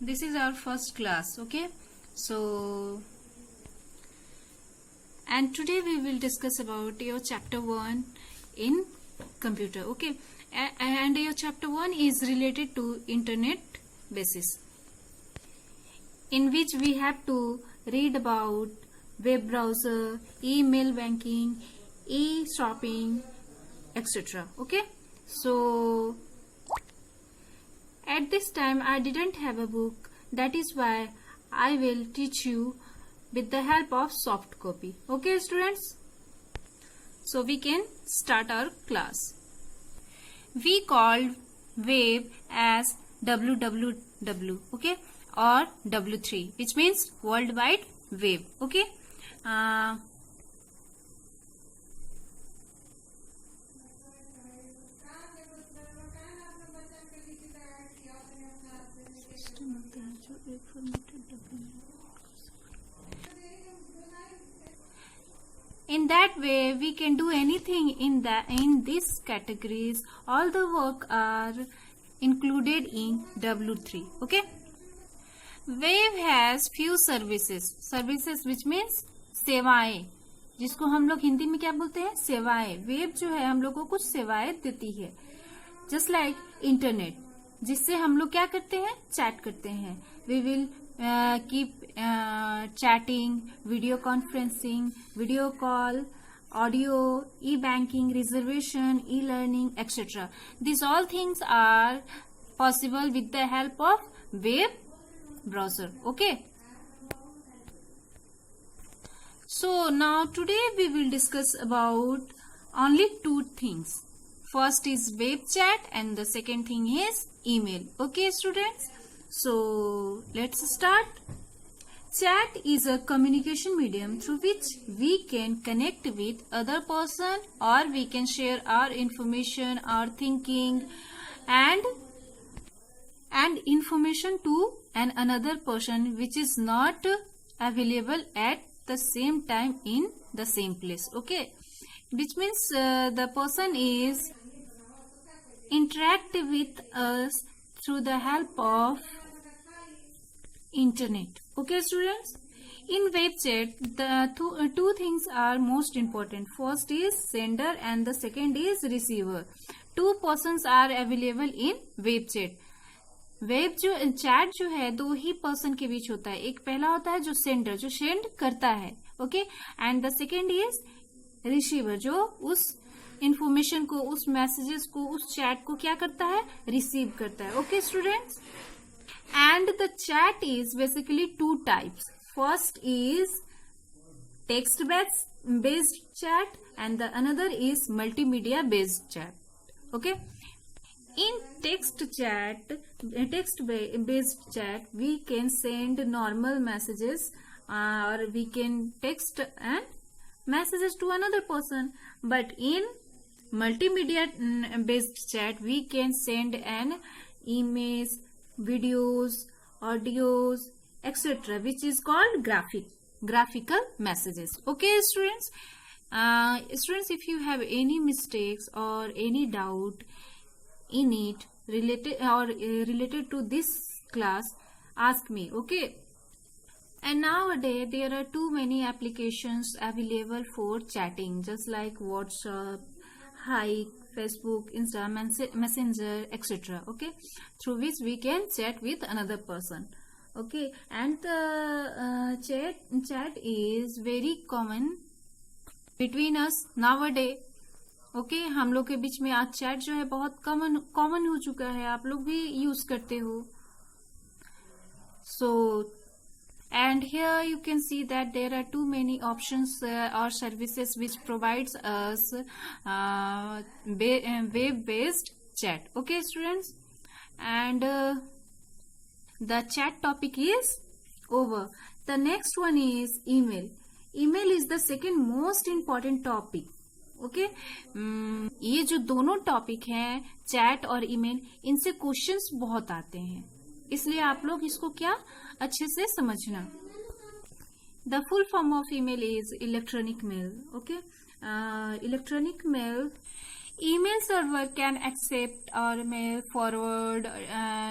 this is our first class. Okay, so and today we will discuss about your chapter 1 in computer. Okay, and your chapter 1 is related to internet basis, in which we have to read about web browser, email banking, e-shopping, etc. Okay, so at this time I didn't have a book, that is why I will teach you with the help of soft copy. Okay students, so we can start our class. We called web as www, okay, or W3, which means World Wide Web. Okay, in that way we can do anything in these categories. All the work are included in W3. Okay, web has few services which means सेवाएं, जिसको हम लोग हिंदी में क्या बोलते हैं, सेवाएं. Web जो है हम लोग को कुछ सेवाएं देती है, जस्ट लाइक इंटरनेट, जिससे हम लोग क्या करते हैं, चैट करते हैं. We will keep chatting, video conferencing, video call, audio, e-banking, reservation, e-learning, etc. These all things are possible with the help of web browser. Okay, so now today we will discuss about only two things. First is web chat and the second thing is email. Okay students, so let's start. Chat is a communication medium through which we can connect with other person, or we can share our information, our thinking and information to another person which is not available at the same time in the same place. Okay, which means the person is interact with us through the help of internet. Okay students, in web chat the two things are most important. First is sender and the second is receiver. Two persons are available in web chat. Web जो chat जो है दो ही person के बीच होता है. एक पहला होता है जो सेंडर, जो सेंड करता है. Okay, and the second is receiver, जो उस इंफॉर्मेशन को, उस मैसेजेस को, उस चैट को क्या करता है, रिसीव करता है. Okay students, and the chat is basically two types. First is text based chat and the another is multimedia based chat. Okay, in text based chat we can send normal messages or we can text and messages to another person, but in multimedia based chat we can send an image, videos, audios, etc., which is called graphical messages. Okay students, if you have any mistakes or any doubt in it related to this class, ask me. Okay, and nowadays there are too many applications available for chatting, just like WhatsApp, Hike, Facebook, Insta, Messenger, etc. Okay, through which we can chat with another person. Okay, and the chat is very common between us nowadays. Okay, हम लोग के बीच में आज chat जो है बहुत common हो चुका है, आप लोग भी यूज करते हो. So and here you can see that there are too many options or services which provides us web based chat. Okay students, and the chat topic is over. The next one is email. Email is the second most important topic. Okay, ये जो दोनों topic हैं, chat और email, इनसे questions बहुत आते हैं, इसलिए आप लोग इसको क्या अच्छे से समझना. The full form of email is electronic mail. Okay, electronic mail email server can accept or may forward,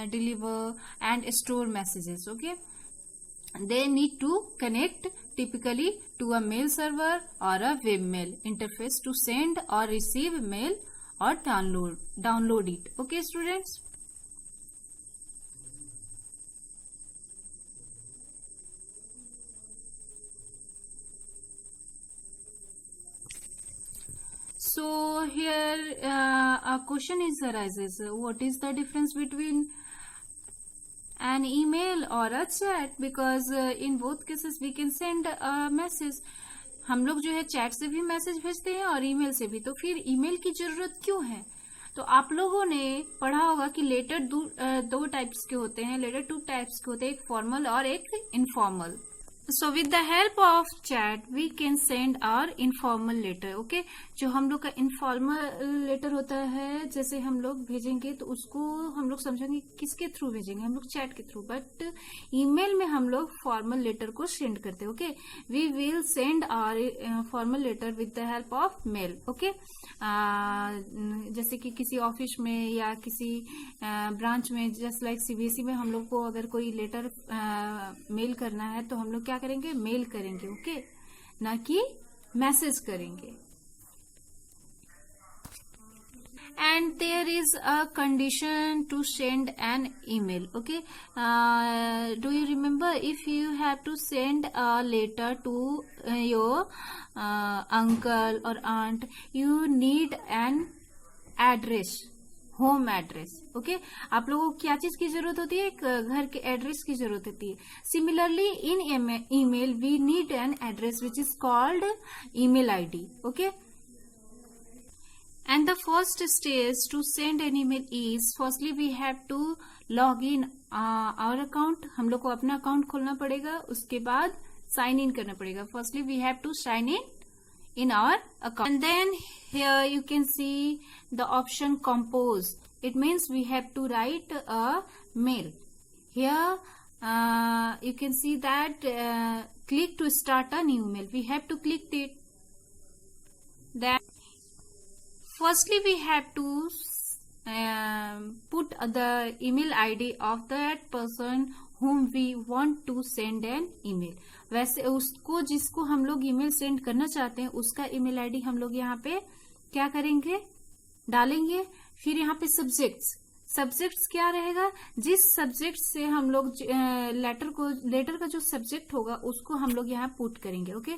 deliver and store messages. Okay, they need to connect typically to a mail server or a webmail interface to send or receive mail or download it. Okay students. So here a question arises, what is the difference between an email or a chat? Because in both cases we can send a message. हम लोग जो है chat से भी message भेजते हैं और email से भी, तो फिर ईमेल की जरूरत क्यों है? तो आप लोगों ने पढ़ा होगा कि लेटर दो टाइप्स के होते हैं, लेटर टू टाइप्स के होते हैं, एक फॉर्मल और एक informal. So with the help of chat we can send our informal letter. Okay, जो हम लोग का इनफॉर्मल लेटर होता है, जैसे हम लोग भेजेंगे तो उसको हम लोग समझेंगे किसके थ्रू भेजेंगे, हम लोग चैट के थ्रू. बट ईमेल में हम लोग फॉर्मल लेटर को सेंड करते हैं. Okay, we will send our formal letter with the help of mail. Okay, जैसे कि किसी ऑफिस में या किसी ब्रांच में, जस्ट लाइक सीबीएसई में हम लोग को अगर कोई लेटर मेल करना है तो हम लोग क्या करेंगे, मेल करेंगे. ओके, ना कि मैसेज करेंगे. And there is a condition to send an email. Okay, do you remember, if you have to send a letter to your uncle or aunt, you need an address, home address. Okay, आप लोगों को क्या चीज की जरूरत होती है, एक घर के एड्रेस की जरूरत होती है. Similarly in email we need an address which is called email ID. Okay, and the first stage to send an email is, firstly we have to log in our account. हम लोग को अपना account खोलना पड़ेगा, उसके बाद sign in करना पड़ेगा. firstly we have to sign in our account, and then here you can see the option compose. It means we have to write a mail. Here you can see that click to start a new mail. We have to click it. Then firstly we have to put the email ID of that person whom we want to send an email. वैसे उसको जिसको हम लोग email send करना चाहते हैं उसका email ID हम लोग यहाँ पे क्या करेंगे, डालेंगे. फिर यहाँ पे सब्जेक्ट्स क्या रहेगा, जिस सब्जेक्ट से हम लोग लेटर का जो सब्जेक्ट होगा उसको हम लोग यहाँ पुट करेंगे. Okay,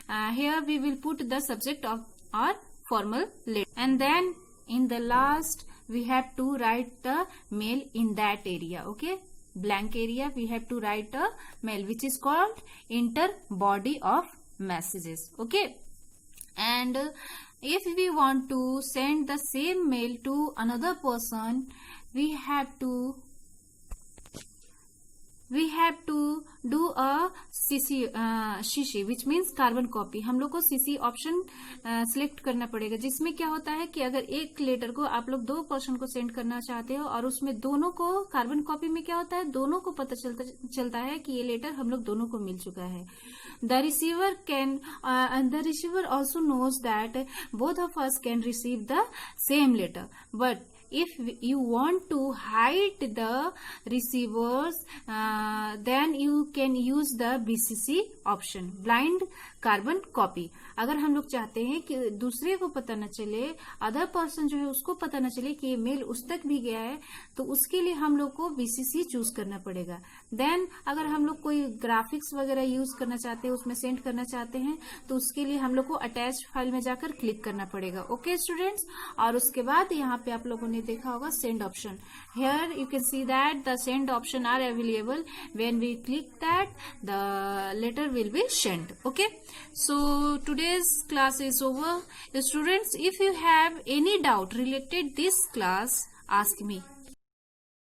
here we will put the subject of our formal letter, and then in the last we have to write the mail in that area. Okay, blank area we have to write a mail which is called enter body of messages. Okay, and if we want to send the same mail to another person, we have to do a CC which means carbon copy. हम लोग को CC option select करना पड़ेगा, जिसमें क्या होता है कि अगर एक लेटर को आप लोग 2 पर्सन को सेंड करना चाहते हो और उसमें दोनों को कार्बन कॉपी में क्या होता है, दोनों को पता चलता है कि ये लेटर हम लोग दोनों को मिल चुका है. The receiver also knows that both of us can receive the same letter. But if you want to hide the receivers, then you can use the BCC option, blind carbon copy. अगर हम लोग चाहते हैं कि दूसरे को पता न चले, अदर पर्सन जो है उसको पता न चले कि ये मेल उस तक भी गया है, तो उसके लिए हम लोग को BCC चूज करना पड़ेगा. देन अगर हम लोग कोई ग्राफिक्स वगैरह यूज करना चाहते हैं, उसमें सेंड करना चाहते हैं, तो उसके लिए हम लोग को अटैच फाइल में जाकर क्लिक करना पड़ेगा. ओके स्टूडेंट्स, और उसके बाद यहाँ पे आप लोगों ने देखा होगा send option. Here you can see that the send option are available. When we click that the letter will be send. Okay, so today's class is over. Students, if you have any doubt related this class, ask me.